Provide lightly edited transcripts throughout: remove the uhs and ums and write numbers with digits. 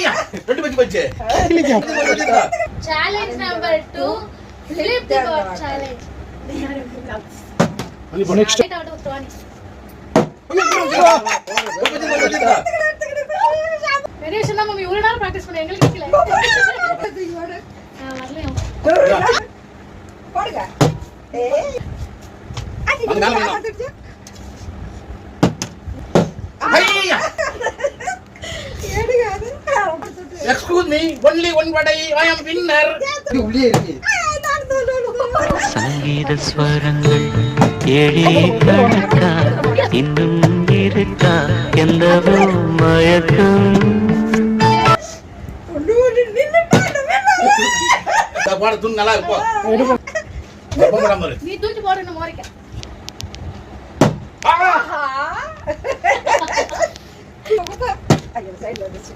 ஐயா ரெண்டு பத்தி பச்சே Challenge number 2, flip the board challenge. Next. Get out of 20. Variation தான் மம்மி ஒரு நாள் practice பண்ண எங்களுக்கு தெரியல. வரலையா? போடுங்க. ஏய். ஐயா ஏடுகாது. எக்ஸ்கியூஸ் மீ ஒன்லி ஒன் வடை ஐ அம் வின்னர் உள்ளே இருக்கு சங்கீத ஸ்வரங்கள் ஏழே கணக்கா இன்னும் இருக்கா எந்தவோ மயக்கம் பாட துணி நல்லா இருப்போ நீ தூக்கி போடணும் மோரிக்க. ஐயோ சைடுல வந்துச்சு.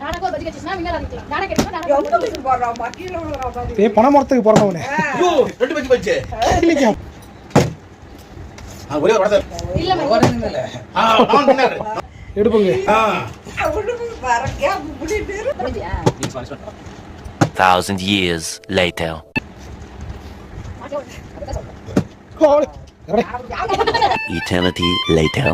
நாடகம் பத்தி கச்சினா வின்னர் ஆகிக்கலாம். நாடகம் கேட்டா நாடகம். எவ்வளவு போறோம் கீழ விழுறா மாதிரி. ஏய் பண மரத்துக்கு போறவனே ஐயோ ரெண்டு பத்தி பச்சே இல்லையா ஒரே வடை இல்ல மம்மி. நான் வின்னர் எடுப்புங்க அவளுக்கு வரக்கே புடிட்டு புரிஞ்சியா? 1,000 years later. கோல் Eternity later.